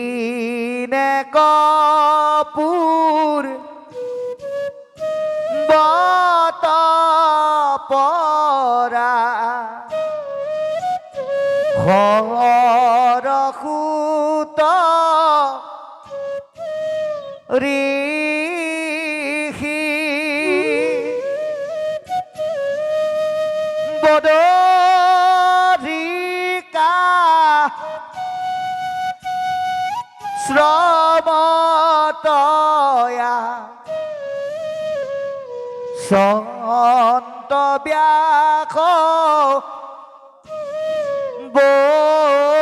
দিনে কপুর বত পরা হরসুত ঋষি বদরিকা শ্রমতয়া সন্ত ব্যাস বহি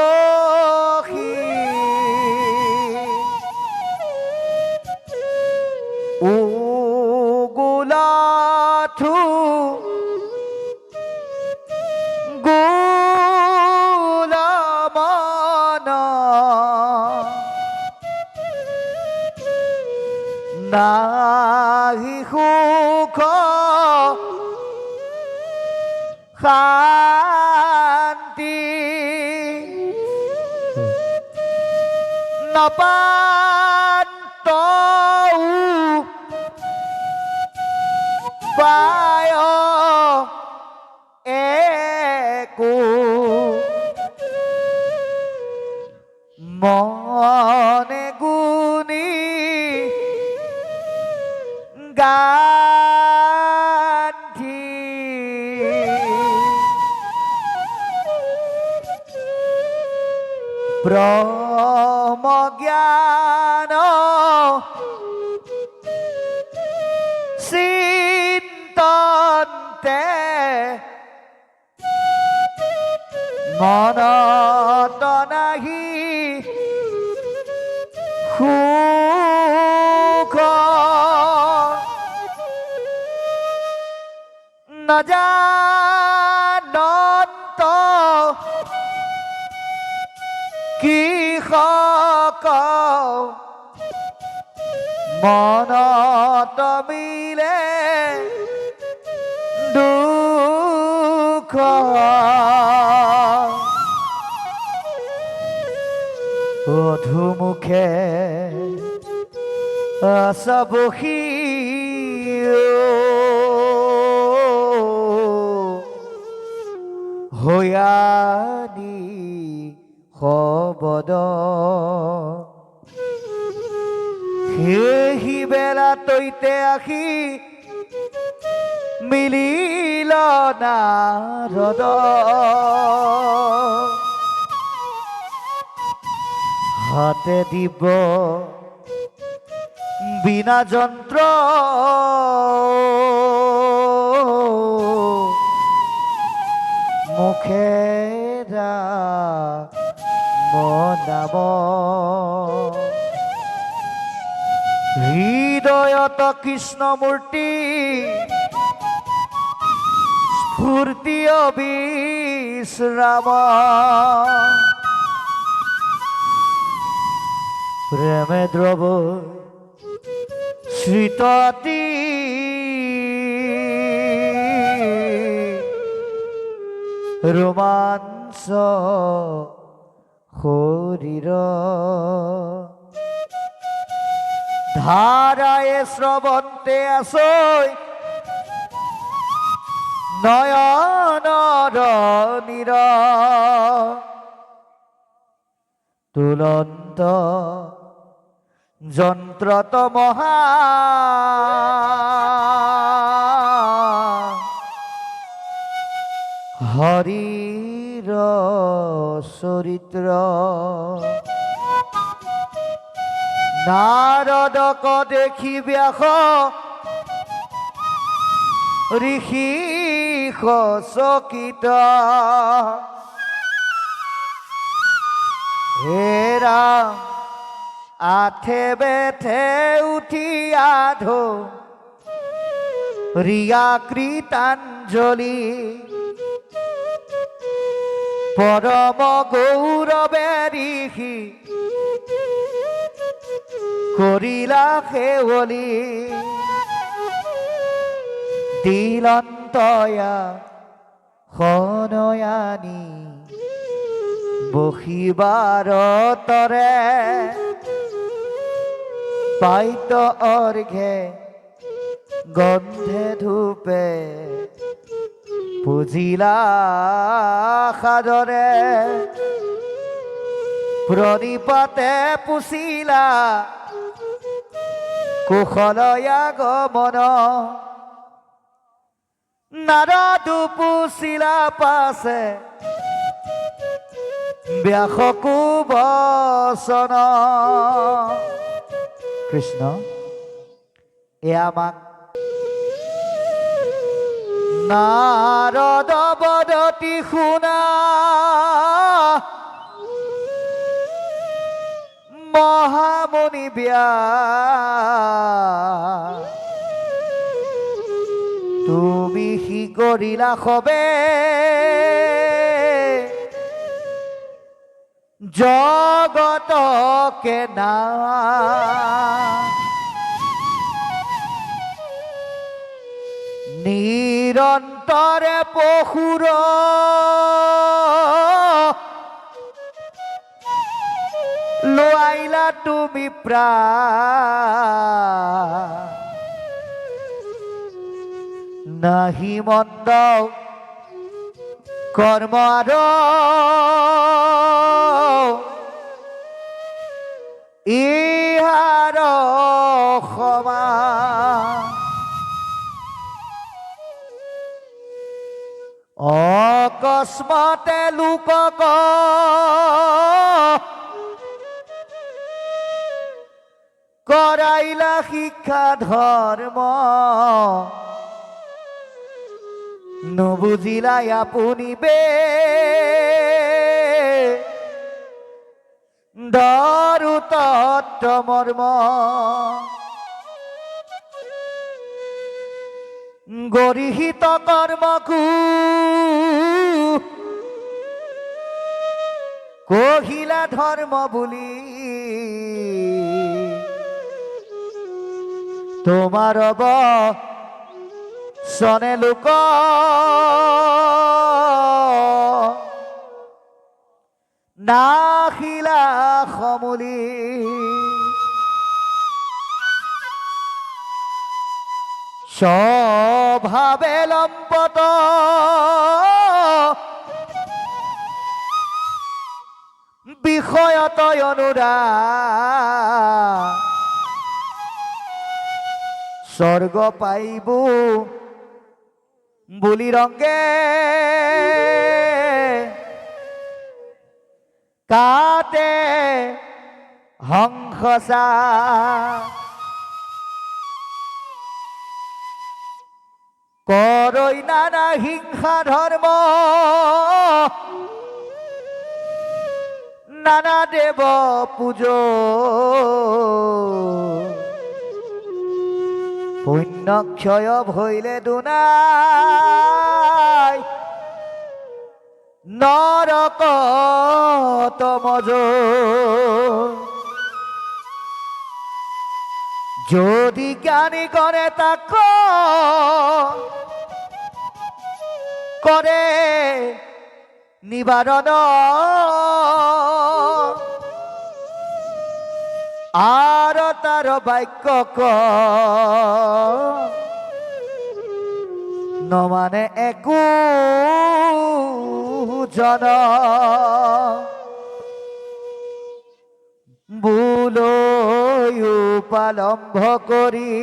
উগুলাথু গুলামন নাহি সুখ শান্তি নপান্ত পায় একো মনে গুণী গান্ধী ব্রহ্মজ্ঞান চিন্তন্তে মনত নাহি সুখ নজানন্ত কৃষক মনত মিলে দুঃখ অধুমুখে আছাবহি হয়ানি শবদ সেই বেলা তৈতে আহি মিলিল নাৰদ হাতে দিব বিনা যন্ত্র মুখেরা মনাব হৃদয়ত কৃষ্ণমূর্তি স্ফূর্তি বিশ্রাম প্রেমে দ্রব শ্রিততি রোমাঞ্চ শরীর ধারায় শ্রবন্তে আসই নয়নর নীর তুলন্ত যন্ত্রত মহা হরির চরিত্র নারদক দেখি ব্যাস ঋষি চকিত হে রাম আঠে বেঠে উঠি আধো রিয়া কৃতাঞ্জলি পরম গৌরবে ঋষি করিলা কেৱলি দিলন্ত তয়া খনয়ানি বহিবাৰ তৰে পাইত অৰ্ঘে গন্ধে ধূপে পুজিলা সাদৰে প্ৰণিপাতে পুছিলা কুশলয়া গমন নাৰদু পুছিলা পাছে ব্যাসকু বচন কৃষ্ণ এয়া আমাক নাৰদ বদতি শুনা মহামুনি ব্যাস তুমি সি কৰিলা সবে জগতকে না নিৰন্তৰে পশুৰ লোৱাইলা তুমি প্ৰাণ নাহি মন্দ কৰ্ম আৰু ইহাৰ সমান অকস্মাতে লোকক কৰাইলা শিক্ষা ধৰ্ম নুবুজিলাই আপুনি বে দৰু তত্ত্ব মৰ্ম গৰিহিত কৰ্মকু কহিলা ধৰ্ম বুলি তোমাৰ বচনে লোক নাখিলা সমূলি স্বভাৱে লম্পট বিষয়ত অনুৰাগ স্বৰ্গ পাইব বুলি ৰংগে কাতে হংসা কৰৈ নানা হিংসা ধৰ্ম নানা দেৱ পূজ পুণ্য ক্ষয় ভৈলে দুনাই নৰক তমজ যদি জ্ঞানী কৰে তাক কৰে নিবাৰণ আৰু তাৰ বাক্য নমানে একো জন বুলৈ উপালম্ভ কৰি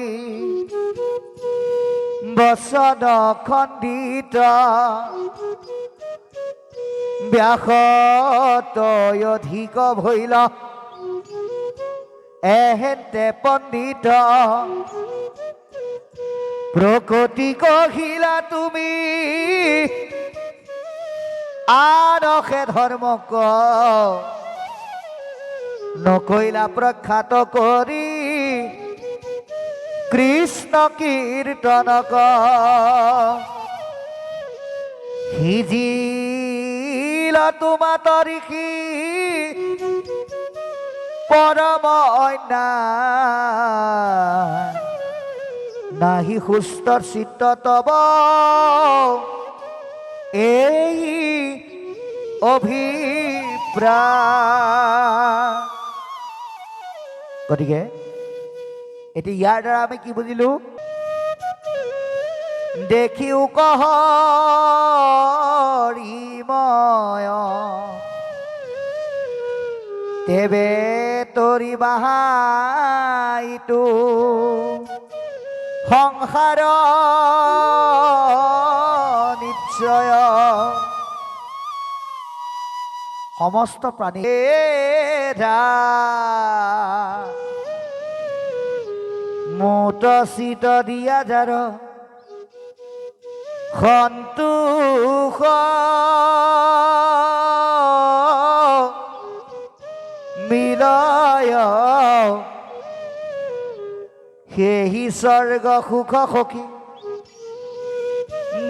বচন খণ্ডিত ব্যাসতই অধিক ভৈল এহেন্তে পণ্ডিত প্ৰকৃতি কহিলা তুমি আনহে ধৰ্ম নকৈলা প্ৰখ্যাত কৰি কৃষ্ণ কীৰ্তনক সিজিলা তোমা তৰিষি পৰম অন্যায় নাহি সুস্থ চিত্ত তব এই অভিপ্ৰায়। গতিকে এতিয়া ইয়াৰ দ্বাৰা আমি কি বুজিলো? দেখিও কহৰিময় তেবে তৰি বাহাইটো সংসাৰ নিশ্চয়। সমস্ত প্ৰাণী মোট চিত দিয়া যাৰ সন্তোষ মিলয় সেহি স্বৰ্গ সুখ সখী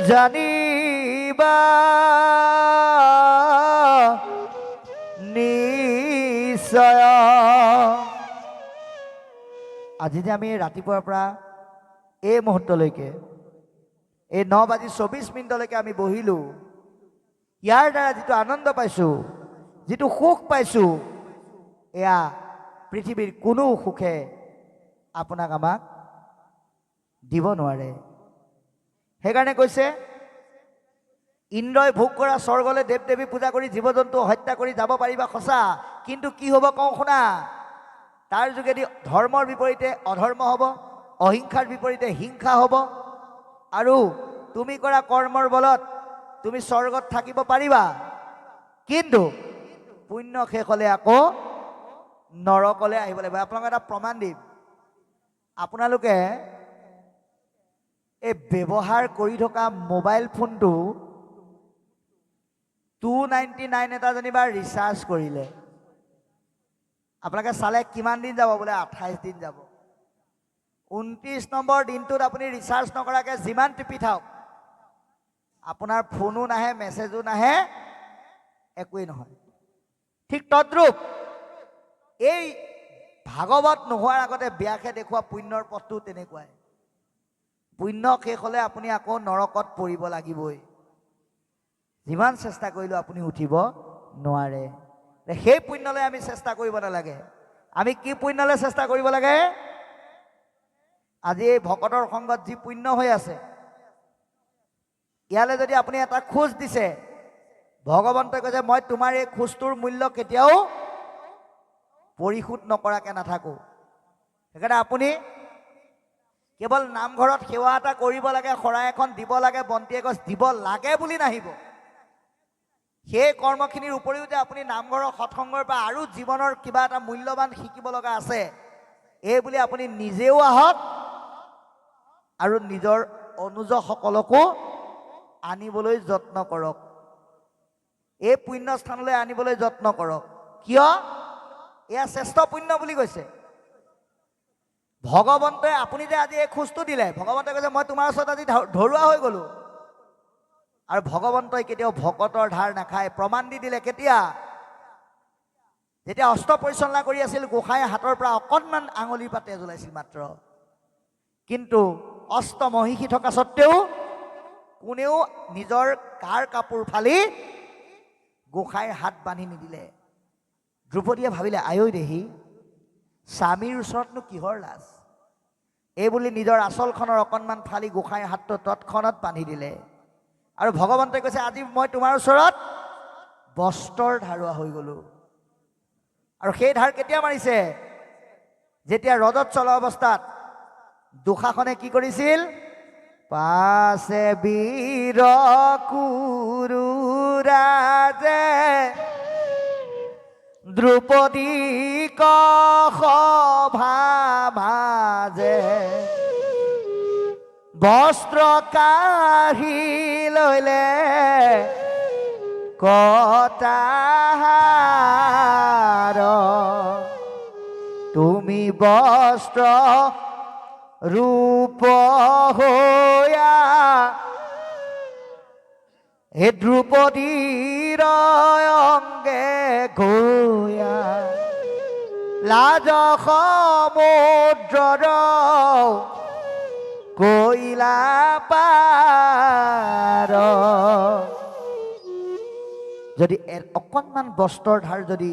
জানিবা নিশ্চয়। আজি যে আমি ৰাতিপুৱাৰ পৰা এই মুহূৰ্তলৈকে এই 9:24 আমি বহিলো, ইয়াৰ দ্বাৰা যিটো আনন্দ পাইছোঁ, যিটো সুখ পাইছোঁ, এয়া পৃথিৱীৰ কোনো সুখে আপোনাক আমাক দিব নোৱাৰে। সেইকাৰণে কৈছে ইন্দ্ৰই ভোগ কৰা স্বৰ্গলৈ দেৱ দেৱী পূজা কৰি জীৱ জন্তু হত্যা কৰি যাব পাৰিবা সঁচা, কিন্তু কি হ'ব কওঁ শুনা। তাৰ যোগেদি ধৰ্মৰ বিপৰীতে অধৰ্ম হ'ব, অহিংসাৰ বিপৰীতে হিংসা হ'ব, আৰু তুমি কৰা কৰ্মৰ বলত তুমি স্বৰ্গত থাকিব পাৰিবা, কিন্তু পুণ্য শেষ হ'লে আকৌ নৰকলৈ আহিব লাগিব। আপোনালোকে এটা প্ৰমাণ দিম। আপোনালোকে এই ব্যৱহাৰ কৰি থকা মোবাইল ফোনটো 299 এটা যেনিবা ৰিচাৰ্জ কৰিলে, আপোনালোকে চালে কিমান দিন যাব? বোলে 28 দিন যাব। 29 নম্বৰ দিনটোত আপুনি ৰিচাৰ্জ নকৰাকৈ যিমান টিপি থাকক, আপোনাৰ ফোনো নাহে, মেছেজো নাহে, একোৱেই নহয়। ঠিক তদ্ৰূপ এই ভাগৱত নোহোৱাৰ আগতে ব্যাসে দেখুওৱা পুণ্যৰ পথটো তেনেকুৱাই। পুণ্য শেষ হ'লে আপুনি আকৌ নৰকত পৰিব লাগিবই। যিমান চেষ্টা কৰিলেও আপুনি উঠিব নোৱাৰে। সেই পুণ্যলৈ আমি চেষ্টা কৰিব নালাগে। আমি কি পুণ্যলৈ চেষ্টা কৰিব লাগে? আজি এই ভকতৰ সংগত যি পুণ্য হৈ আছে, ইয়ালৈ যদি আপুনি এটা খোজ দিছে, ভগৱন্তই কৈছে মই তোমাৰ এই খোজটোৰ মূল্য কেতিয়াও পৰিশোধ নকৰাকৈ নাথাকোঁ। সেইকাৰণে আপুনি কেৱল নামঘৰত সেৱা এটা কৰিব লাগে, শৰাই এখন দিব লাগে, বন্তি এগছ দিব লাগে বুলি নাহিব। সেই কৰ্মখিনিৰ উপৰিও যে আপুনি নামঘৰৰ সৎসংগৰ পৰা আৰু জীৱনৰ কিবা এটা মূল্যৱান শিকিব লগা আছে, এই বুলি আপুনি নিজেও আহক আৰু নিজৰ অনুজসকলকো আনিবলৈ যত্ন কৰক। এই পুণ্যস্থানলৈ আনিবলৈ যত্ন কৰক। কিয়? এয়া শ্ৰেষ্ঠ পুণ্য বুলি কৈছে ভগৱন্তই। আপুনি যে আজি এই খোজটো দিলে, ভগৱন্তই কৈছে মই তোমাৰ ওচৰত আজি ধৰুৱা হৈ গ'লো। আৰু ভগৱন্তই কেতিয়াও ভকতৰ ধাৰ নাখায়। প্ৰমাণ দি দিলে কেতিয়া? যেতিয়া অস্ত্ৰ পৰিচালনা কৰি আছিল, গোসাঁইৰ হাতৰ পৰা অকণমান আঙুলিৰ পৰা তেজ ওলাইছিল মাত্ৰ, কিন্তু অস্ত্ৰ মহিষী থকা স্বত্তেও কোনেও নিজৰ কাৰ কাপোৰ ফালি গোসাঁইৰ হাত বান্ধি নিদিলে। দ্ৰৌপদীয়ে ভাবিলে আয়ৈ দেহি, স্বামীৰ ওচৰতনো কিহৰ লাজ, এই বুলি নিজৰ আচলখনৰ অকণমান ফালি গোসাঁইৰ হাতটো তৎক্ষণত বান্ধি দিলে। আৰু ভগৱন্তই কৈছে আজি মই তোমাৰ ওচৰত বস্ত্ৰৰ ধাৰুৱা হৈ গ'লো। আৰু সেই ধাৰ কেতিয়া মাৰিছে? যেতিয়া ৰজত চলা অৱস্থাত দুঃশাসনে কি কৰিছিল? পাছে বীৰ কুৰু ৰাজে দ্ৰৌপদীক সভা মাজে বস্ত্ৰ কাঢ়ি লৈলে কটাহাৰ, তুমি বস্ত্ৰ ৰূপ হৈয়া হে দ্ৰৌপদীৰ অংগে গয়া, লাজ সমুদ্ৰৰ কইলা পাৰ। যদি অকণমান বস্ত্ৰৰ ধাৰ যদি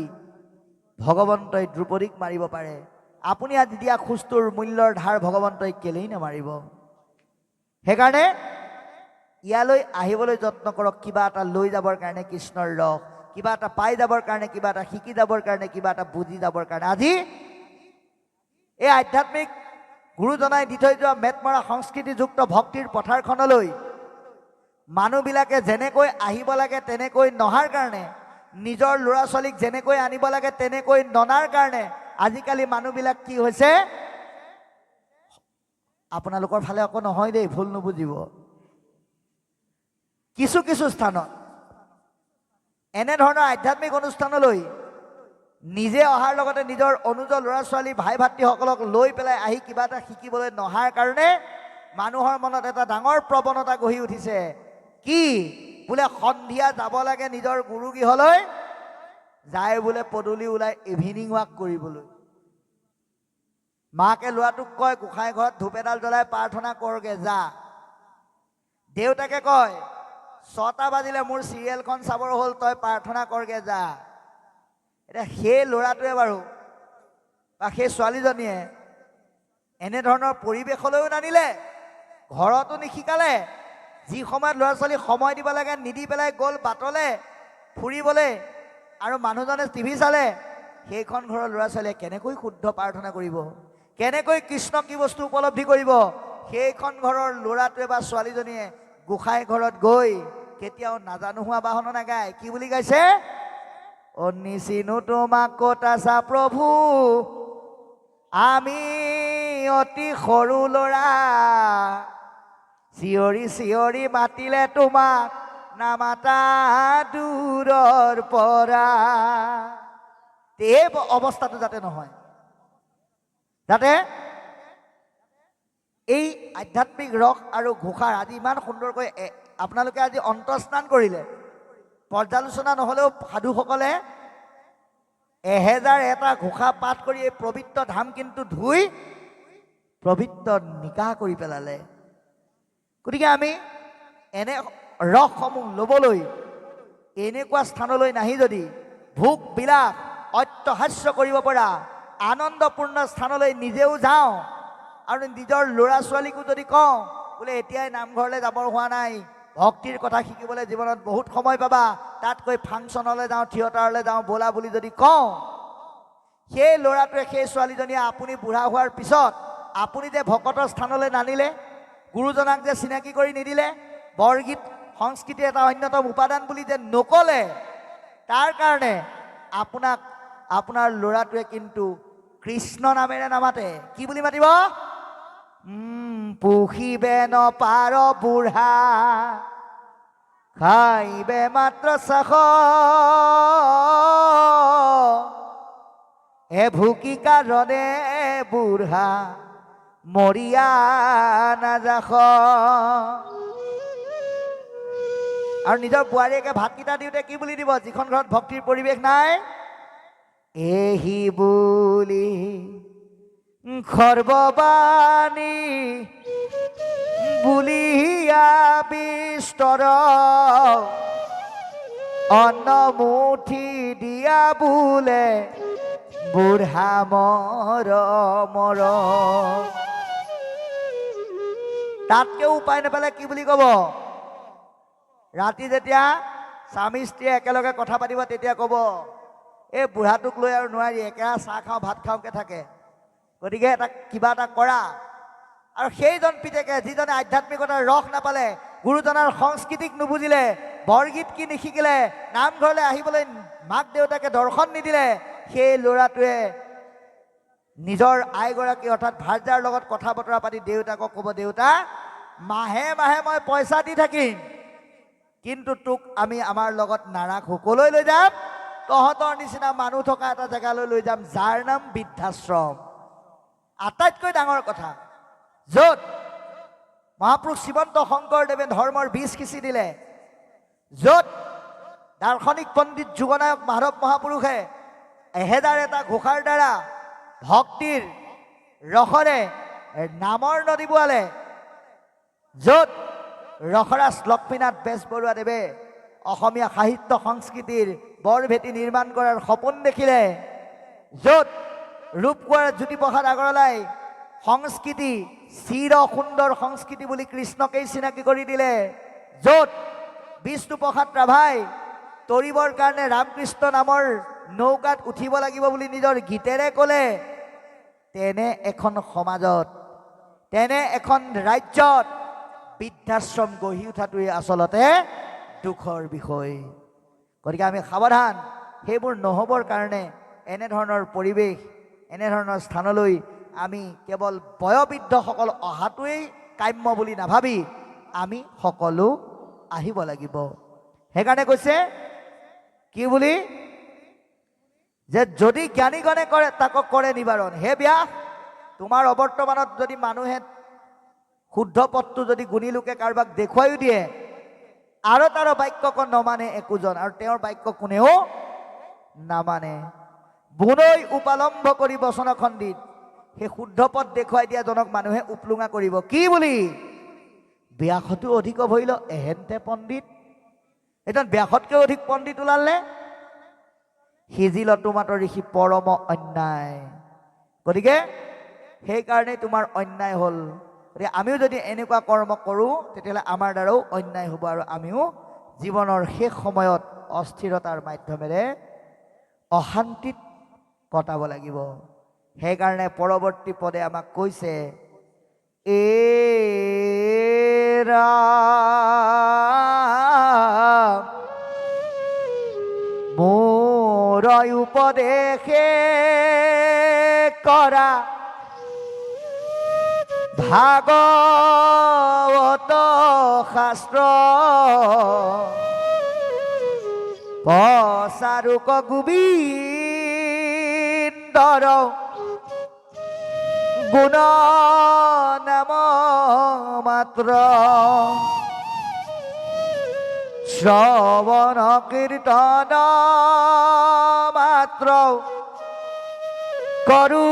ভগৱন্তই দ্ৰুপদীক মাৰিব পাৰে, আপুনি আজি দিয়া খোজটোৰ মূল্যৰ ধাৰ ভগৱন্তই কেলেই নামাৰিব? সেইকাৰণে ইয়ালৈ আহিবলৈ যত্ন কৰক, কিবা এটা লৈ যাবৰ কাৰণে কৃষ্ণৰ ৰস, কিবা এটা পাই যাবৰ কাৰণে, কিবা এটা শিকি যাবৰ কাৰণে, কিবা এটা বুজি যাবৰ কাৰণে। আজি এই আধ্যাত্মিক গুৰুজনাই দি থৈ যোৱা মেটমৰা সংস্কৃতিযুক্ত ভক্তিৰ পথাৰখনলৈ মানুহবিলাকে যেনেকৈ আহিব লাগে তেনেকৈ নহাৰ কাৰণে, নিজৰ ল'ৰা ছোৱালীক যেনেকৈ আনিব লাগে তেনেকৈ ননাৰ কাৰণে আজিকালি মানুহবিলাক কি হৈছে, আপোনালোকৰ ফালে আকৌ নহয় দেই, ভুল নুবুজিব, কিছু কিছু স্থানত এনেধৰণৰ আধ্যাত্মিক অনুষ্ঠানলৈ নিজে অহাৰ লগতে নিজৰ অনুজ ল'ৰা ছোৱালী ভাই ভাতৃসকলক লৈ পেলাই আহি কিবা এটা শিকিবলৈ নহাৰ কাৰণে মানুহৰ মনত এটা ডাঙৰ প্ৰৱণতা গঢ়ি উঠিছে। কি বোলে সন্ধিয়া যাব লাগে নিজৰ গুৰুগৃহলৈ, যায় বোলে পদূলি ওলাই ইভিনিং ৱাক কৰিবলৈ। মাকে ল'ৰাটোক কয় গোসাঁই ঘৰত ধূপ এডাল জ্বলাই প্ৰাৰ্থনা কৰগে যা। দেউতাকে কয় 6টা বাজিলে মোৰ চিৰিয়েলখন চাবৰ হ'ল, তই প্ৰাৰ্থনা কৰগে যা। এতিয়া সেই ল'ৰাটোৱে বাৰু বা সেই ছোৱালীজনীয়ে এনেধৰণৰ পৰিৱেশলৈও নানিলে, ঘৰতো নিশিকালে। যি সময়ত ল'ৰা ছোৱালীক সময় দিব লাগে নিদি পেলাই গ'ল বাটলৈ ফুৰিবলৈ, আৰু মানুহজনে টিভি চালে। সেইখন ঘৰৰ ল'ৰা ছোৱালীয়ে কেনেকৈ শুদ্ধ প্ৰাৰ্থনা কৰিব, কেনেকৈ কৃষ্ণ কি বস্তু উপলব্ধি কৰিব? সেইখন ঘৰৰ ল'ৰাটোৱে বা ছোৱালীজনীয়ে গোসাঁই ঘৰত গৈ কেতিয়াও নাজানো হোৱা বাহন নাগায়। কি বুলি গাইছে? অনিচিনো তোমাক ক'ত আছা প্ৰভু, আমি অতি সৰু ল'ৰা, চিঞৰি চিঞৰি মাতিলে তোমাক নামাতা দূৰৰ পৰা। এই অৱস্থাটো যাতে নহয়, যাতে এই আধ্যাত্মিক ৰস আৰু ঘোষাৰ আজি ইমান সুন্দৰকৈ আপোনালোকে আজি অন্তঃস্নান কৰিলে, পৰ্যালোচনা নহ'লেও সাধুসকলে 1001টা ঘোষা পাঠ কৰি এই পবিত্ৰ ধাম কিন্তু ধুই পবিত্ৰ নিকাহ কৰি পেলালে। গতিকে আমি এনে ৰসসমূহ ল'বলৈ এনেকুৱা স্থানলৈ নাহি যদি ভোগ বিলাস অট্টহাস্য কৰিব পৰা আনন্দপূৰ্ণ স্থানলৈ নিজেও যাওঁ, আৰু নিজৰ ল'ৰা ছোৱালীকো যদি কওঁ বোলে এতিয়াই নামঘৰলৈ যাবৰ হোৱা নাই, ভক্তিৰ কথা শিকিবলৈ জীৱনত বহুত সময় পাবা, তাতকৈ ফাংচনলৈ যাওঁ, থিয়েটাৰলৈ যাওঁ ব'লা বুলি যদি কওঁ, সেই ল'ৰাটোৱে সেই ছোৱালীজনীয়ে আপুনি বুঢ়া হোৱাৰ পিছত আপুনি যে ভকতৰ স্থানলৈ নানিলে, গুৰুজনাক যে চিনাকি কৰি নিদিলে, বৰগীত সংস্কৃতিৰ এটা অন্যতম উপাদান বুলি যে নক'লে, তাৰ কাৰণে আপোনাক আপোনাৰ ল'ৰাটোৱে কিন্তু কৃষ্ণ নামেৰে নামাতে। কি বুলি মাতিব? পুহিবে নপাৰ বুঢ়া, খাইবে মাত্ৰ চাখ, ভুকি কাৰণে বুঢ়া মৰিয়া নাযাখ। আৰু নিজৰ বোৱাৰীয়েকে ভাতকেইটা দিওঁতে কি বুলি দিব? যিখন ঘৰত ভক্তিৰ পৰিৱেশ নাই, এহি বুলি খৰ্ববাণী বুলিয়া বিস্তৰ, অন্নমুঠি দিয়া বোলে বুঢ়া মৰ মৰ। তাতকেও উপায় নাপালে কি বুলি ক'ব? ৰাতি যেতিয়া স্বামী স্ত্ৰীয়ে একেলগে কথা পাতিব তেতিয়া ক'ব, এই বুঢ়াটোক লৈ আৰু নোৱাৰি, একেৰা চাহ খাওঁ ভাত খাওঁকে থাকে, গতিকে এটা কিবা এটা কৰা। আৰু সেইজন পিতেকে যিজনে আধ্যাত্মিকতাৰ ৰস নাপালে, গুৰুজনাৰ সংস্কৃতিক নুবুজিলে, বৰগীত কি নিশিকিলে, নামঘৰলৈ আহিবলৈ মাক দেউতাকে দৰ্শন নিদিলে, সেই ল'ৰাটোৱে নিজৰ আইগৰাকী অৰ্থাৎ ভাৰ্যাৰ লগত কথা বতৰা পাতি দেউতাকক ক'ব, দেউতা মাহে মাহে মই পইচা দি থাকিম, কিন্তু তোক আমি আমাৰ লগত নাৰাখোঁ। ক'লৈ লৈ যাম? তহঁতৰ নিচিনা মানুহ থকা এটা জেগালৈ লৈ যাম, যাৰ নাম বৃদ্ধাশ্ৰম। আটাইতকৈ ডাঙৰ কথা, য'ত মহাপুৰুষ শ্ৰীমন্ত শংকৰদেৱে ধৰ্মৰ বীজ সিঁচি দিলে, য'ত দাৰ্শনিক পণ্ডিত যুগনায়ক মাধৱ মহাপুৰুষে 1001টা ঘোষাৰ দ্বাৰা ভক্তিৰ ৰসৰে নামৰ নদী বোৱালে, য'ত ৰসৰাজ লক্ষ্মীনাথ বেজবৰুৱাদেৱে অসমীয়া সাহিত্য সংস্কৃতিৰ বৰভেটি নিৰ্মাণ কৰাৰ সপোন দেখিলে, য'ত ৰূপকোঁৱৰ জ্যোতিপ্ৰসাদ আগৰৱালাই সংস্কৃতি চিৰ সুন্দৰ সংস্কৃতি বুলি কৃষ্ণকেই চিনাকি কৰি দিলে, য'ত বিষ্ণুপ্ৰসাদ ৰাভাই তৰিবৰ কাৰণে ৰামকৃষ্ণ নামৰ নৌকাত উঠিব লাগিব বুলি নিজৰ গীতেৰে ক'লে, তেনে এখন সমাজত, তেনে এখন ৰাজ্যত বৃদ্ধাশ্ৰম গঢ়ি উঠাটোৱে আচলতে দুখৰ বিষয়। গতিকে আমি সাৱধান, সেইবোৰ নহ'বৰ কাৰণে এনেধৰণৰ পৰিৱেশ, এনেধৰণৰ স্থানলৈ আমি কেৱল বয়োবৃদ্ধসকল অহাটোৱেই কাম্য বুলি নাভাবি আমি সকলো আহিব লাগিব। সেইকাৰণে কৈছে কি বুলি, যে যদি জ্ঞানীগণে কৰে তাকক কৰে নিবাৰণ। হে ব্যাস, তোমাৰ অৱৰ্তমানত যদি মানুহে শুদ্ধ পথটো যদি গুণী লোকে কাৰোবাক দেখুৱাইও দিয়ে আৰু তাৰ বাক্যকণ নমানে একোজন, আৰু তেওঁৰ বাক্য কোনেও নামানে, বুনৈ উপালম্ভ কৰি বচন খণ্ডিত, সেই শুদ্ধ পথ দেখুৱাই দিয়া জনক মানুহে উপলুঙা কৰিব। কি বুলি, ব্যাসতো অধিক ভৰিল এহেন্তে পণ্ডিত। এতিয়া ব্যাসতকৈ অধিক পণ্ডিত ওলালে, সিজিল তোমাতৰ ঋষি পৰম অন্যায়। গতিকে সেইকাৰণেই তোমাৰ অন্যায় হ'ল। গতিকে আমিও যদি এনেকুৱা কৰ্ম কৰোঁ তেতিয়াহ'লে আমাৰ দ্বাৰাও অন্যায় হ'ব, আৰু আমিও জীৱনৰ শেষ সময়ত অস্থিৰতাৰ মাধ্যমেৰে অশান্তিত কটাব লাগিব। সেইকাৰণে পৰৱৰ্তী পদে আমাক কৈছে, মোৰ উপদেশে কৰা ভাগৱত শাস্ত্ৰ, পচাৰুক গোবিন্দৰ গুণ নাম মাত্ৰ, শ্ৰৱণ কীৰ্তন মাত্ৰ কৰো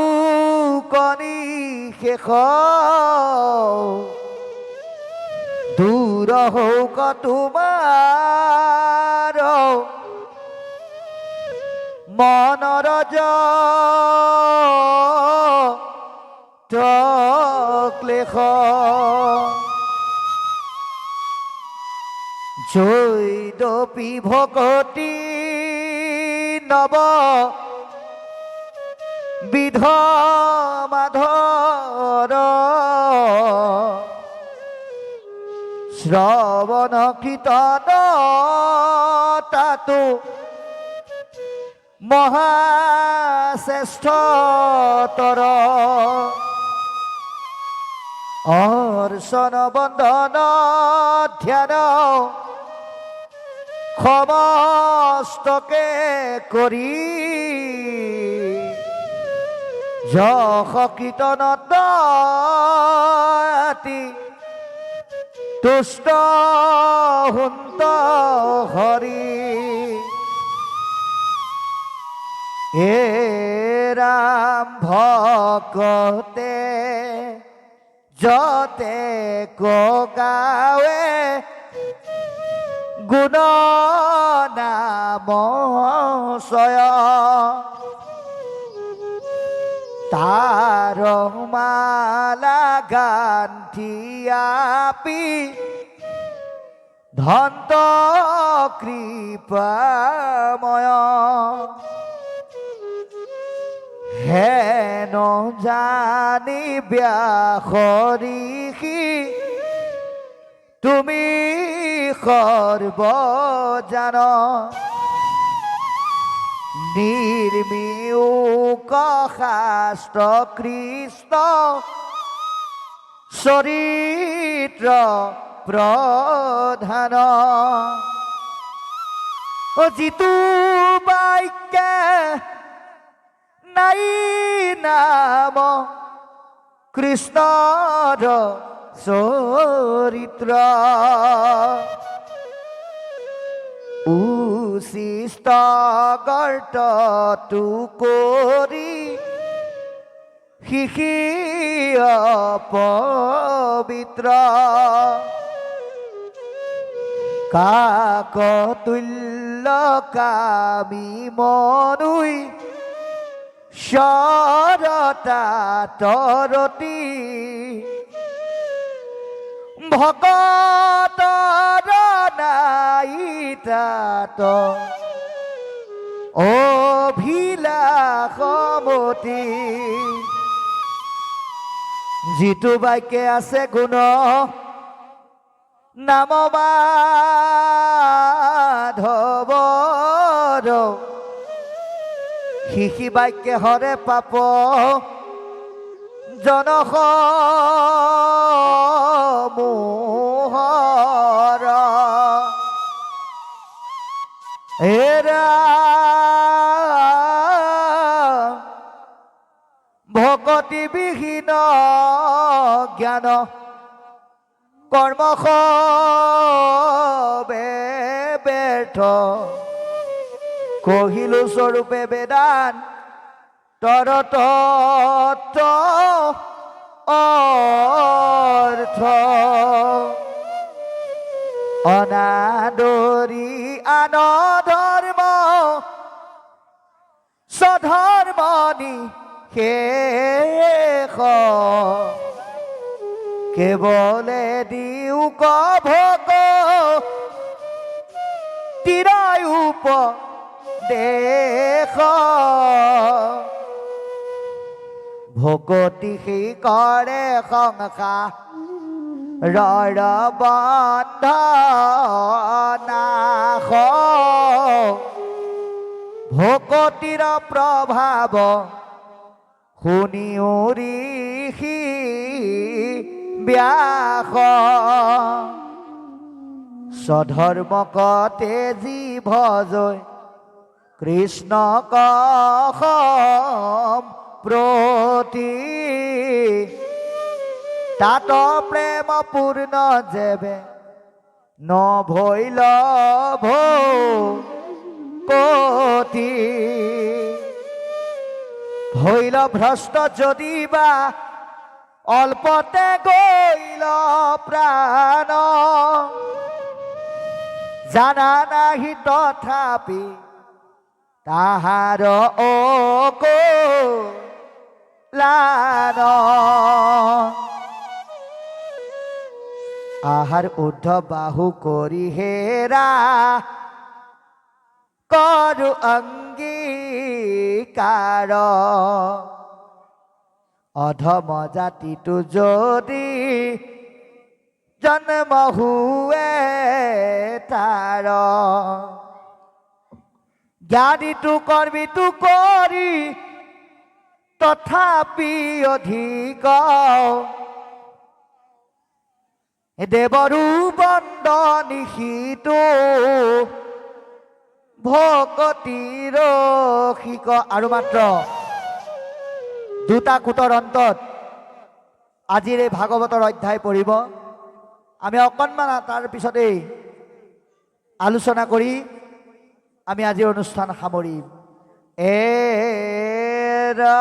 কণি শেষ, দূৰ হৌক তোমাৰ মনৰ ক্লেশ, জৈদপি ভকতি নৱ বিধ মাধৰ, শ্ৰৱণ কীৰ্তন তাতো মহাশ্ৰেষ্ঠতৰ, অৰ্চন বন্দন ধ্যান সমস্তকে কৰি, যশ কীৰ্তনত অতি তুষ্ট হুন্ত হৰি, হে ৰাম ভকতে যতে গাৱে গুণ নাম ছয়, তাৰ মালা গান্ধি আপি ধন্ত কৃপাময়, হেন জানি ব্যাস ঋষি তুমি সৰ্বজান, নিৰ্মিউক শাস্ত্ৰ কৃষ্ণ চৰিত্ৰ প্ৰধান, যিটো বাক্যে নাই নাম কৃষ্ণৰ চৰিত্ৰ, উচিষ্ট গৰ্তটো কৰি শিশি পবিত্ৰ কাকতুল্য কামি মনুই শৰতা তৰতি ভকতৰ নাই তাত অভিলাষমতি যিটো বাক্যে আছে গুণ নাম মাধৱৰ শিশি বাক্যে হৰে পাপ জনসমূহৰ এৰা ভকতি বিহীন জ্ঞান কৰ্ম সবে ব্যৰ্থ কহিলো স্বৰূপে বেদান তৰ তত্ত্ব অৰ্থ অনাদৰি আন ধৰ্ম স্বধৰ্মনি শেষ কেৱলে দিও ভোগ তিৰাই উপদেশ ভকতি সি কৰে সংসাৰৰ বন্ধনাশ ভকতিৰ প্ৰভাৱ শুনি ঋষি ব্যাস স্বধৰ্মকতে জীৱ জয় কৃষ্ণক প্ৰতি তাত প্ৰেম পূৰ্ণ যেবে নভৈল ভকতি হইল ভ্ৰষ্ট যদি বা অল্পতে গৈল প্ৰাণ জানা নাহি তথাপি তাহাৰ অকলান আহাৰ ঊৰ্ধ্ব বাহু কৰি হেৰা কৰো অংগীকাৰ অধম জাতিটো যদি জন্ম হুৱে তাৰ জ্ঞানীটো কৰ্মীটো কৰি তথাপি অধিক দেৱৰো বন্দনী সিটো ভকতিৰ শিক আৰু মাত্ৰ দুটা কুটৰ অন্তত আজিৰ এই ভাগৱতৰ অধ্যায় পঢ়িব আমি অকণমান তাৰ পিছতেই আলোচনা কৰি আমি আজিৰ অনুষ্ঠান সামৰিম এৰা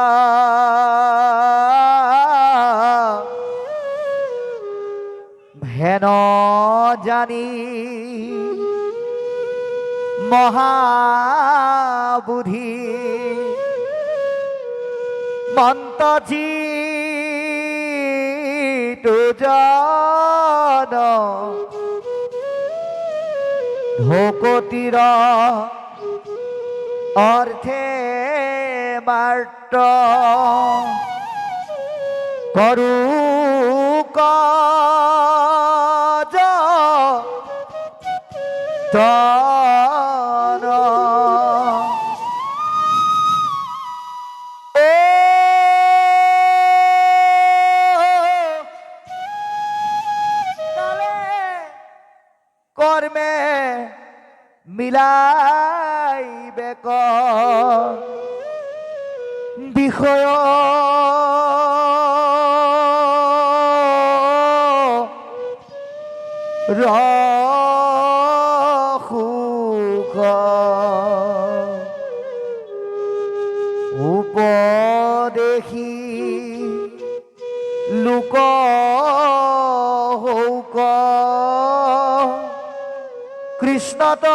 হেন জানি মহাবুদ্ধি মন্তজি জন ভকতিৰ অৰ্থে মাত্ৰ কৰো কৰ্মে মিলাইবে বিষয় সুখ উপদেশী কৃষ্ণত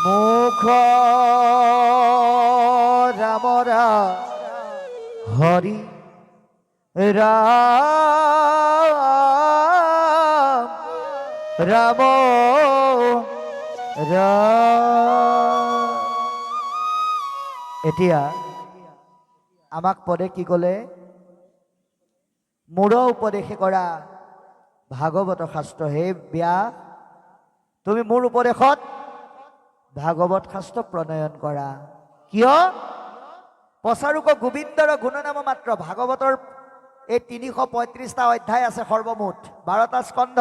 মুখ ৰামৰা হৰি ৰাম ৰাম এতিয়া আমাক পদে কি ক'লে? মূঢ় উপদেশে কৰা ভাগৱত শাস্ত্ৰ। হে ব্যাস, তুমি মোৰ উপদেশত ভাগৱত শাস্ত্ৰ প্ৰণয়ন কৰা। কিয়? পচাৰুক গোবিন্দৰ গুণনাম মাত্ৰ। ভাগৱতৰ এই ৩৩৫টা অধ্যায় আছে সৰ্বমুঠ, ১২টা স্কন্ধ,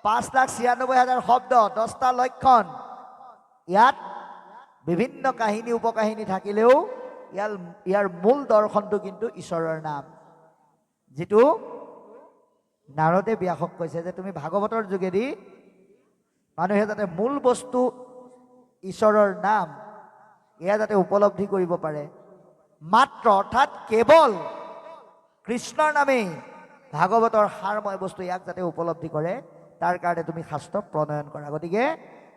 ৫,৯৬,০০০ শব্দ, 10টা লক্ষণ। ইয়াত বিভিন্ন কাহিনী উপকাহিনী থাকিলেও ইয়াৰ মূল দৰ্শনটো কিন্তু ঈশ্বৰৰ নাম, যিটো নাৰদে ব্যাসক কৈছে যে তুমি ভাগৱতৰ যোগেদি মানুহে যাতে মূল বস্তু ঈশ্বৰৰ নাম এয়া যাতে উপলব্ধি কৰিব পাৰে। মাত্ৰ অৰ্থাৎ কেৱল কৃষ্ণৰ নামেই ভাগৱতৰ সাৰময় বস্তু, ইয়াক যাতে উপলব্ধি কৰে তাৰ কাৰণে তুমি শাস্ত্ৰ প্ৰণয়ন কৰা। গতিকে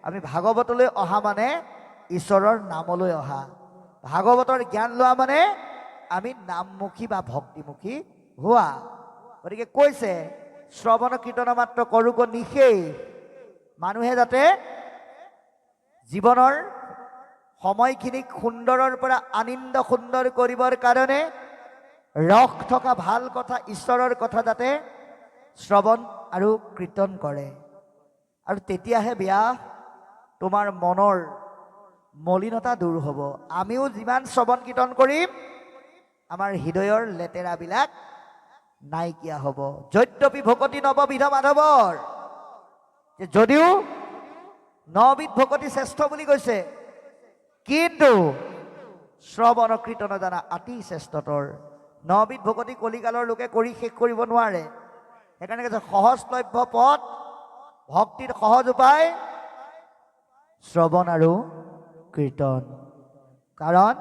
আমি ভাগৱতলৈ অহা মানে ঈশ্বৰৰ নামলৈ অহা। ভাগৱতৰ জ্ঞান লোৱা মানে আমি নামমুখী বা ভক্তিমুখী হোৱা। গতিকে কৈছে শ্ৰৱণ কীৰ্তন মাত্ৰ কৰোঁ নিশেষ। মানুহে যাতে জীৱনৰ সময়খিনিক সুন্দৰৰ পৰা আনন্দ সুন্দৰ কৰিবৰ কাৰণে ৰস থকা ভাল কথা, ঈশ্বৰৰ কথা যাতে শ্ৰৱণ আৰু কীৰ্তন কৰে। আৰু তেতিয়াহে ব্যাস তোমাৰ মনৰ মলিনতা দূৰ হ'ব। আমিও যিমান শ্ৰৱণ কীৰ্তন কৰিম আমাৰ হৃদয়ৰ লেতেৰাবিলাক নাইকিয়া হ'ব। যদ্যপি ভকতি নৱবিধ মাধৱৰ, যদিও 9বিধ ভকতি শ্ৰেষ্ঠ বুলি কৈছে, কিন্তু শ্ৰৱণ কীৰ্তন জানা অতি শ্ৰেষ্ঠতৰ। 9বিধ ভকতি কলিকালৰ লোকে কৰি শেষ কৰিব নোৱাৰে। সেইকাৰণে কৈছে সহজলভ্য পথ, ভক্তিৰ সহজ উপায় শ্ৰৱণ আৰু কীৰ্তন। কাৰণ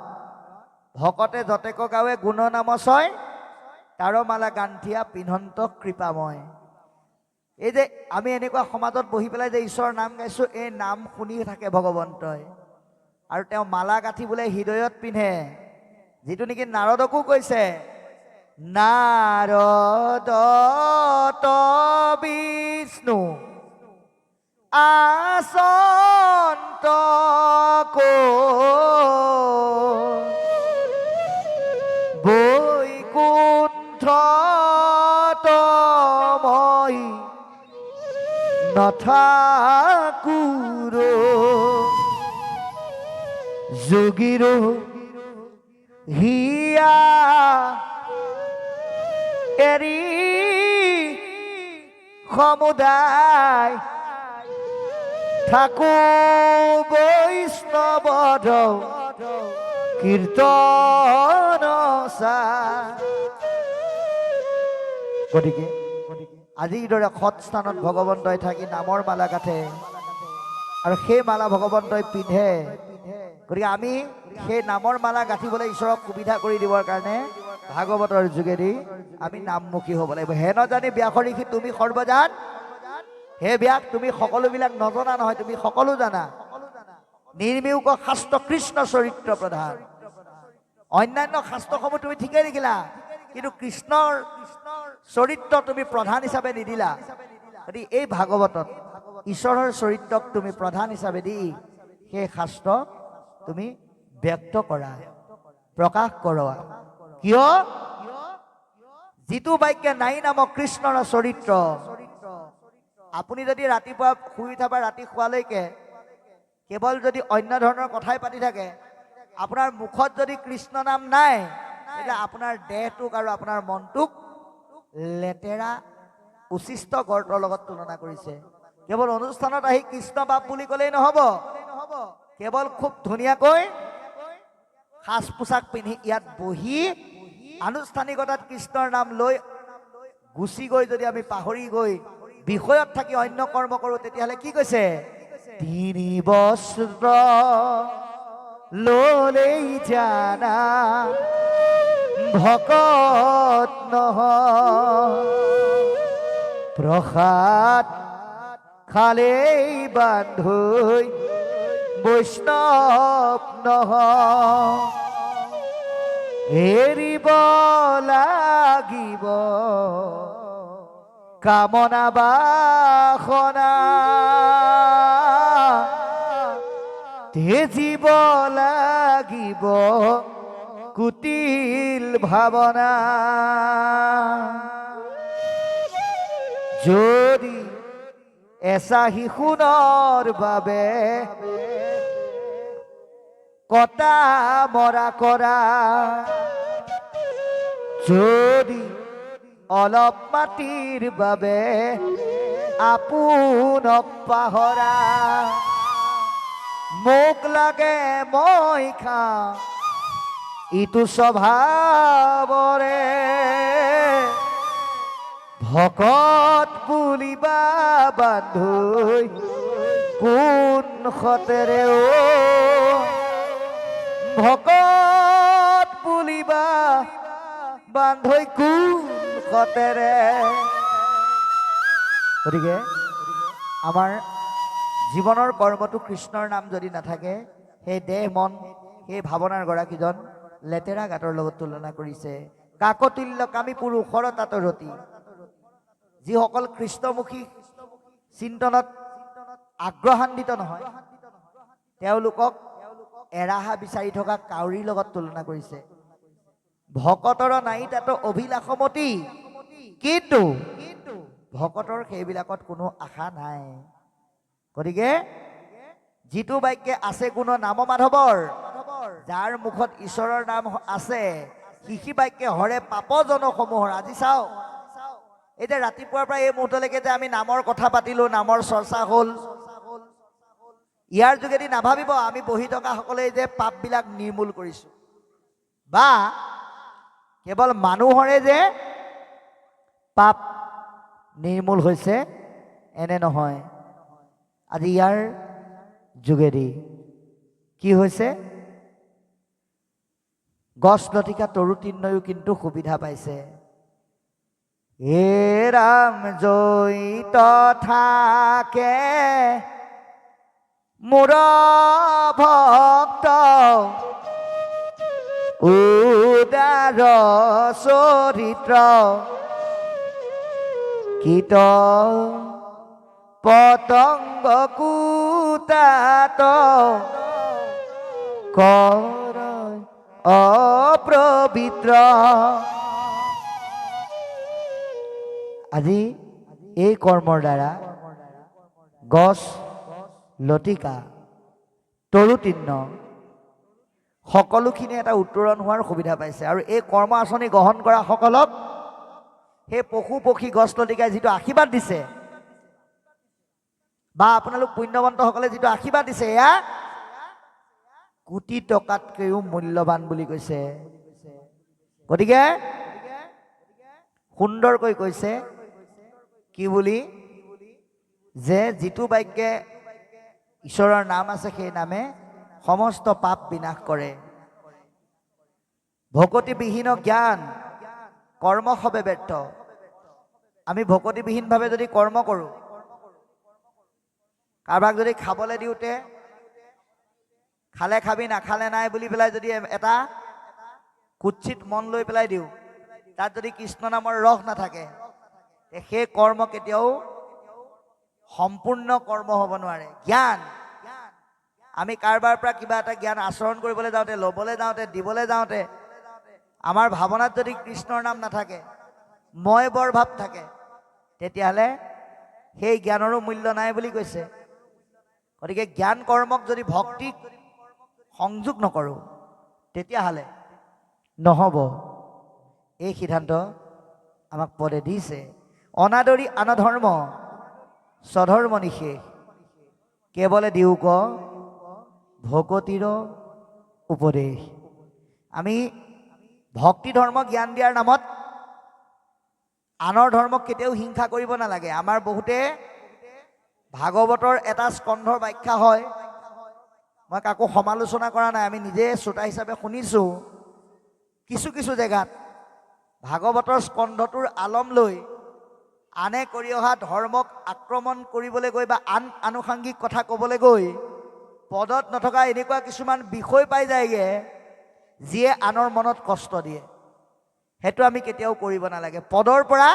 ভকতে যতেক গাৱে গুণ নাম ছয়, তাৰো মালা গান্ঠিয়া পিন্ধন্ত কৃপাময়। এই যে আমি এনেকুৱা সমাজত বহি পেলাই যে ঈশ্বৰৰ নাম গাইছোঁ, এই নাম শুনি থাকে ভগৱন্তই, আৰু তেওঁ মালা গাঁঠি বোলে হৃদয়ত পিন্ধে, যিটো নেকি নাৰদকো কৈছে নাৰদ বিষ্ণু আসন্ত বৈকুণ্ঠ তমই নথাকুৰ যোগীৰ হিয়া এৰি সমুদায় থাকো বৈষ্ণৱদ কীৰ্তন চা। গতিকে আজিৰ দৰে সৎ স্থানত ভগৱন্তই থাকি নামৰ মালা গাঁঠে আৰু সেই মালা ভগৱন্তই পিন্ধে। গতিকে আমি সেই নামৰ মালা গাঁঠিবলৈ ঈশ্বৰক সুবিধা কৰি দিবৰ কাৰণে ভাগৱতৰ যোগেদি আমি নামমুখী হ'ব লাগিব। হে নজানি ব্যাস ঋষি তুমি সৰ্বজান। হে ব্যাস, তুমি সকলোবিলাক নজনা নহয়, তুমি সকলো জানা। নিৰ্মিউক শাস্ত্ৰ কৃষ্ণ চৰিত্ৰ প্ৰধান। অন্যান্য শাস্ত্ৰসমূহ তুমি ঠিকেই লিখিলা, কিন্তু কৃষ্ণৰ চৰিত্ৰ তুমি প্ৰধান হিচাপে নিদিলা। গতিকে এই ভাগৱতত ঈশ্বৰৰ চৰিত্ৰক তুমি প্ৰধান হিচাপে দি সেই শাস্ত্ৰ তুমি ব্যক্ত কৰা, প্ৰকাশ কৰোৱা। কিয়? যিটো বাক্যে নাই নামক কৃষ্ণৰ চৰিত্ৰ, আপুনি যদি ৰাতিপুৱা শুই উঠাৰ পৰা ৰাতি শোৱালৈকে কেৱল যদি অন্য ধৰণৰ কথাই পাতি থাকে, আপোনাৰ মুখত যদি কৃষ্ণ নাম নাই, তেতিয়া আপোনাৰ দেহটোক আৰু আপোনাৰ মনটোক লেতেৰা উচিষ্ট গৰ্তৰ লগত তুলনা কৰিছে। কেৱল অনুষ্ঠানত আহি কৃষ্ণ বাপ বুলি ক'লেই নহ'ব, কেৱল খুব ধুনীয়াকৈ সাজ পোছাক পিন্ধি ইয়াত বহি আনুষ্ঠানিকতাত কৃষ্ণৰ নাম লৈ গুচি গৈ যদি আমি পাহৰি গৈ বিষয়ত থাকি অন্য কৰ্ম কৰোঁ, তেতিয়াহ'লে কি কৈছে? 3 বস্ত্ৰ ললেই জানা ভকত নহয় প্ৰসাদ খালেই বান্ধৈ বৈষ্ণৱ নহয় এৰিব লাগিব কামনা বাসনা তেজিব লাগিব কুটিল ভাৱনা যদি এচা শিশুনৰ বাবে কটা মৰা কৰা যদি অলপ মাটিৰ বাবে আপোনক পাহৰা মোক লাগে মই খাওঁ ইটো স্বভাৱৰে ভকত বুলিবা বান্ধৈ কোন সতেৰে ভকত বুলিবা বান্ধৈ কোন সতেৰে গতিকে আমাৰ জীৱনৰ কৰ্মটো কৃষ্ণৰ নাম যদি নাথাকে সেই দেহ মন সেই ভাৱনাৰ গৰাকীজন লেতেৰা গাঁতৰ লগত তুলনা কৰিছে কাকতুল্য কামী পুৰুষৰ তাত ৰতি যিসকল কৃষ্ণমুখী চিন্তনত আগ্ৰহান্বিত নহয় তেওঁলোকক এৰাহা বিচাৰি থকা কাউৰীৰ লগত তুলনা কৰিছে ভকতৰ নাই তাত অভিলাষমতী কিন্তু ভকতৰ সেইবিলাকত কোনো আশা নাই গতিকে যিটো বাক্যে আছে কোনো নাম মাধৱৰ যাৰ মুখত ঈশ্বৰৰ নাম আছে সিহি বাক্যে হৰে পাপজনসমূহৰ আজি চাওক এই যে ৰাতিপুৱাৰ পৰা এই মুহূৰ্তলৈকে যে আমি নামৰ কথা পাতিলো নামৰ চৰ্চা হ'ল ইয়াৰ যোগেদি নাভাবিব আমি বহি থকা সকলে যে পাপবিলাক নিৰ্মূল কৰিছো বা কেৱল মানুহৰে যে পাপ নিৰ্মূল হৈছে এনে নহয় আজি ইয়াৰ যোগেদি কি হৈছে গছ লতিকা তৰু তিনয়ো কিন্তু সুবিধা পাইছে হে ৰাম জয়িত থাকে মোৰ ভক্ত উদাৰ চৰিত্ৰ কীট পতংগ কুতাত কৰ অপবিত্ৰ আজি এই কৰ্মৰ দ্বাৰা গছ লতিকা তৰুতীৰ্ণ সকলোখিনি এটা উত্তৰণ হোৱাৰ সুবিধা পাইছে আৰু এই কৰ্ম আঁচনি গ্ৰহণ কৰা সকলক সেই পশু পক্ষী গছ লতিকাই যিটো আশীৰ্বাদ দিছে বা আপোনালোক পুণ্যৱন্তসকলে যিটো আশীৰ্বাদ দিছে এয়া কোটি টকাতকৈও মূল্যৱান বুলি কৈছে গতিকে সুন্দৰকৈ কৈছে কি বুলি যে যিটো বাক্যে ঈশ্বৰৰ নাম আছে সেই নামে সমস্ত পাপ বিনাশ কৰে ভকতিবিহীন জ্ঞান কৰ্ম হবে ব্যৰ্থ আমি ভকতিবিহীনভাৱে যদি কৰ্ম কৰোঁ কাৰোবাক যদি খাবলৈ দিওঁতে খালে খাবি নাখালে নাই বুলি পেলাই যদি এটা কুৎসিত মন লৈ পেলাই দিওঁ তাত যদি কৃষ্ণ নামৰ ৰস নাথাকে সেই কৰ্ম কেতিয়াও সম্পূৰ্ণ কৰ্ম হ'ব নোৱাৰে জ্ঞান আমি কাৰোবাৰ পৰা কিবা এটা জ্ঞান আচৰণ কৰিবলৈ যাওঁতে ল'বলৈ যাওঁতে দিবলৈ যাওঁতে আমাৰ ভাৱনাত যদি কৃষ্ণৰ নাম নাথাকে মই বৰ ভাৱ থাকে তেতিয়াহ'লে সেই জ্ঞানৰো মূল্য নাই বুলি কৈছে গতিকে জ্ঞান কৰ্মক যদি ভক্তিক সংযোগ নকৰোঁ তেতিয়াহ'লে নহ'ব এই সিদ্ধান্ত আমাক পদে দিছে অনাদৰি আনধৰ্ম স্বধৰ্ম নিশেষ কেৱলে দিওঁক ভকতিৰ উপদেশ আমি ভক্তি ধৰ্ম জ্ঞান দিয়াৰ নামত আনৰ ধৰ্মক কেতিয়াও হিংসা কৰিব নালাগে আমাৰ বহুতে ভাগৱতৰ এটা স্কন্ধৰ ব্যাখ্যা হয় মই কাকো সমালোচনা কৰা নাই আমি নিজে শ্ৰোতা হিচাপে শুনিছোঁ কিছু কিছু জেগাত ভাগৱতৰ স্কন্ধটোৰ আলম লৈ আনে কৰি অহা ধৰ্মক আক্ৰমণ কৰিবলৈ গৈ বা আন আনুষাংগিক কথা ক'বলৈ গৈ পদত নথকা এনেকুৱা কিছুমান বিষয় পাই যায়গে যিয়ে আনৰ মনত কষ্ট দিয়ে। সেইটো আমি কেতিয়াও কৰিব নালাগে। পদৰ পৰা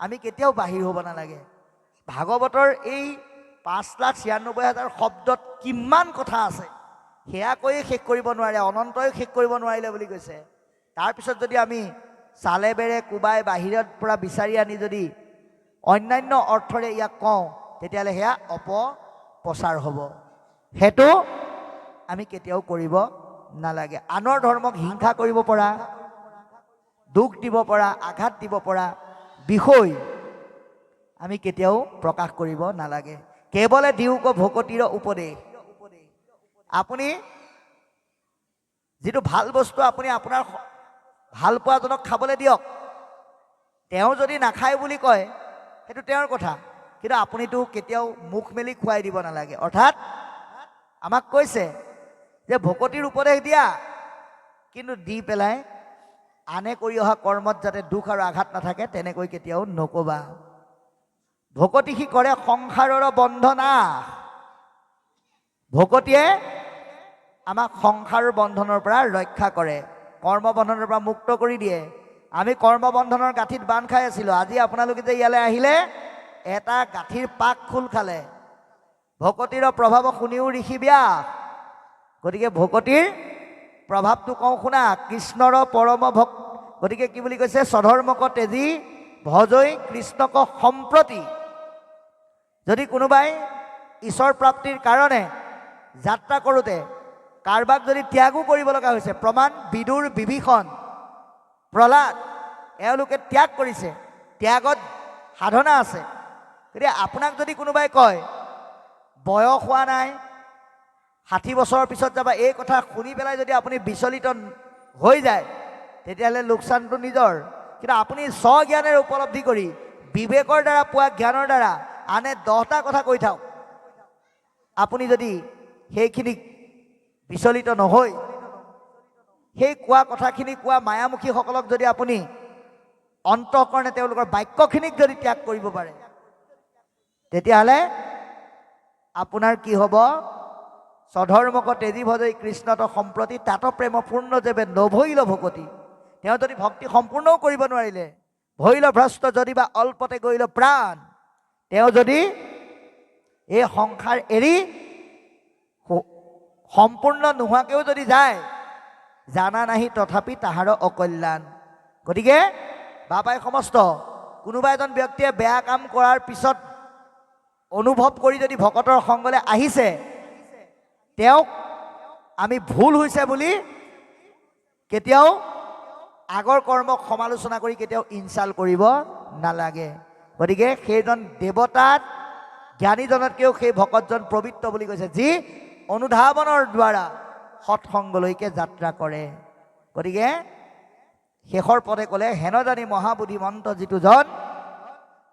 আমি কেতিয়াও বাহিৰ হ'ব নালাগে। ভাগৱতৰ এই 5,96,000 শব্দত কিমান কথা আছে সেয়া কৈয়ে শেষ কৰিব নোৱাৰে, অনন্তই শেষ কৰিব নোৱাৰিলে বুলি কৈছে। তাৰপিছত যদি আমি চালে বেৰে কোবাই বাহিৰৰ পৰা বিচাৰি আনি যদি অন্যান্য অৰ্থৰে ইয়াক কওঁ তেতিয়াহ'লে সেয়া অপপ্ৰচাৰ হ'ব। সেইটো আমি কেতিয়াও কৰিব নালাগে। আনৰ ধৰ্মক হিংসা কৰিব পৰা, দুখ দিব পৰা, আঘাত দিব পৰা বিষয় আমি কেতিয়াও প্ৰকাশ কৰিব নালাগে। কেৱলে দিওঁক ভকতিৰ উপদেশ। আপুনি যিটো ভাল বস্তু আপুনি আপোনাৰ ভাল পোৱাজনক খাবলৈ দিয়ক। তেওঁ যদি নাখায় বুলি কয় সেইটো তেওঁৰ কথা, কিন্তু আপুনিতো কেতিয়াও মুখ মেলি খুৱাই দিব নালাগে। অৰ্থাৎ আমাক কৈছে যে ভকতিৰ উপদেশ দিয়া, কিন্তু দি পেলাই আনে কৰি অহা কৰ্মত যাতে দুখ আৰু আঘাত নাথাকে তেনেকৈ কেতিয়াও নকবা। ভকতি সি কৰে সংসাৰৰ বন্ধনাশ। ভকতিয়ে আমাক সংসাৰৰ বন্ধনৰ পৰা ৰক্ষা কৰে, কৰ্মবন্ধনৰ পৰা মুক্ত কৰি দিয়ে। আমি কৰ্মবন্ধনৰ গাঁঠিত বান্ধ খাই আছিলোঁ। আজি আপোনালোকে যে ইয়ালৈ আহিলে এটা গাঁঠিৰ পাক খোল খালে। ভকতিৰ প্ৰভাৱ শুনিও ঋষি ব্যাস। গতিকে ভকতিৰ প্ৰভাৱটো কওঁ শুনা। কৃষ্ণৰ পৰম ভক্ত, গতিকে কি বুলি কৈছে? স্বধৰ্মক তেজী ভজৈ কৃষ্ণক সম্প্ৰতি। যদি কোনোবাই ঈশ্বৰ প্ৰাপ্তিৰ কাৰণে যাত্ৰা কৰোঁতে কাৰোবাক যদি ত্যাগো কৰিব লগা হৈছে, প্ৰমাণ বিদুৰ, বিভীষণ, প্ৰহ্লাদ, এওঁলোকে ত্যাগ কৰিছে। ত্যাগত সাধনা আছে। গতিকে আপোনাক যদি কোনোবাই কয় বয়স হোৱা নাই, 60 বছৰৰ পিছত যাবা, এই কথা শুনি পেলাই যদি আপুনি বিচলিত হৈ যায় তেতিয়াহ'লে লোকচানটো নিজৰ। কিন্তু আপুনি স্বজ্ঞানেৰে উপলব্ধি কৰি বিবেকৰ দ্বাৰা পোৱা জ্ঞানৰ দ্বাৰা আনে 10টা কথা কৈ থাকক, আপুনি যদি সেইখিনিক বিচলিত নহৈ সেই কোৱা কথাখিনি কোৱা মায়ামুখীসকলক যদি আপুনি অন্তঃকৰণে তেওঁলোকৰ বাক্যখিনিক যদি ত্যাগ কৰিব পাৰে তেতিয়াহ'লে আপোনাৰ কি হ'ব? স্বধৰ্মক তেজী ভজৈ কৃষ্ণত সম্প্ৰতি তাত প্ৰেম পূৰ্ণ যেবে নভৈল ভকতি। তেওঁ যদি ভক্তি সম্পূৰ্ণও কৰিব নোৱাৰিলে, ভৈল ভ্ৰষ্ট যদি বা অল্পতে গৈল প্ৰাণ, তেওঁ যদি এই সংসাৰ এৰি সম্পূৰ্ণ নোহোৱাকৈও যদি যায়, জানা নাহি তথাপি তাহাৰ অকল্যাণ। গতিকে বাবাই সমস্ত কোনোবা এজন ব্যক্তিয়ে বেয়া কাম কৰাৰ পিছত অনুভৱ কৰি যদি ভকতৰ সংগলৈ আহিছে, তেওঁক আমি ভুল হৈছে বুলি কেতিয়াও আগৰ কৰ্মক সমালোচনা কৰি কেতিয়াও ইনচাল্ট কৰিব নালাগে। গতিকে সেইজন দেৱতাত জ্ঞানীজনতকৈও সেই ভকতজন পবিত্ৰ বুলি কৈছে, যি অনুধাৱনৰ দ্বাৰা সৎসংগলৈকে যাত্ৰা কৰে। গতিকে শেষৰ পদে ক'লে হেন জানি মহাবুদ্ধিমন্ত যিটো জন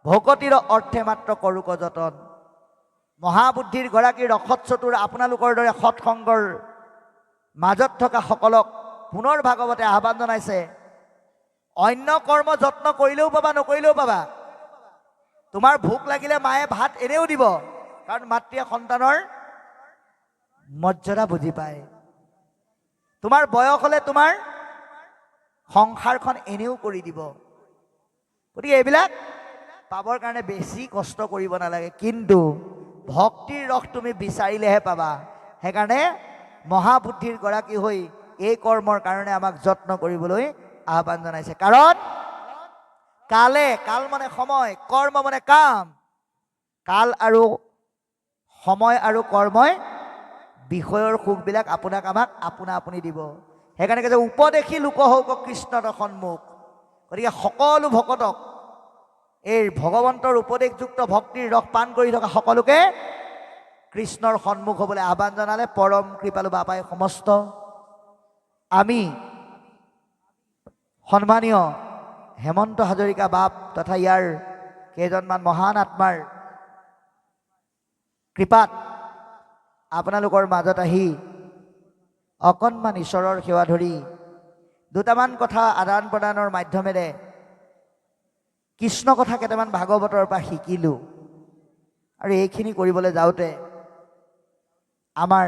ভকতিৰ অৰ্থে মাত্ৰ কৰোক যতন। মহাবুদ্ধিৰ গৰাকী ৰসত চতুৰ আপোনালোকৰ দৰে সৎসংগৰ মাজত থকা সকলক পুনৰ ভাগৱতে আহ্বান জনাইছে। অন্য কৰ্ম যত্ন কৰিলেও পাবা, নকৰিলেও পাবা। তোমাৰ ভোক লাগিলে মায়ে ভাত এনেও দিব, কাৰণ মাতৃয়ে সন্তানৰ মৰ্যাদা বুজি পায়। তোমাৰ বয়স হ'লে তোমাৰ সংসাৰখন এনেও কৰি দিব। গতিকে এইবিলাক পাবৰ কাৰণে বেছি কষ্ট কৰিব নালাগে, কিন্তু ভক্তিৰ ৰস তুমি বিচাৰিলেহে পাবা। সেইকাৰণে মহাবুদ্ধিৰ গৰাকী হৈ এই কৰ্মৰ কাৰণে আমাক যত্ন কৰিবলৈ আহ্বান জনাইছে। কাৰণ কালে, কাল মানে সময়, কৰ্ম মানে কাম, কাল আৰু সময় আৰু কৰ্মই বিষয়ৰ সুখবিলাক আপোনাক আমাক আপোনা আপুনি দিব। সেইকাৰণে কৈছে উপদেশী লোক হওক কৃষ্ণৰ সন্মুখ। গতিকে সকলো ভকতক এই ভগৱন্তৰ উপদেশযুক্ত ভক্তিৰ ৰস পান কৰি থকা সকলোকে কৃষ্ণৰ সন্মুখ হ'বলৈ আহ্বান জনালে পৰম কৃপালু বাবাই সমস্ত। আমি সন্মানীয় হেমন্ত হাজৰিকা বাপ তথা ইয়াৰ কেইজনমান মহান আত্মাৰ কৃপাত আপোনালোকৰ মাজত আহি অকণমান ঈশ্বৰৰ সেৱা ধৰি দুটামান কথা আদান প্ৰদানৰ মাধ্যমেৰে কৃষ্ণ কথা কেইটামান ভাগৱতৰ পৰা শিকিলোঁ। আৰু এইখিনি কৰিবলৈ যাওঁতে আমাৰ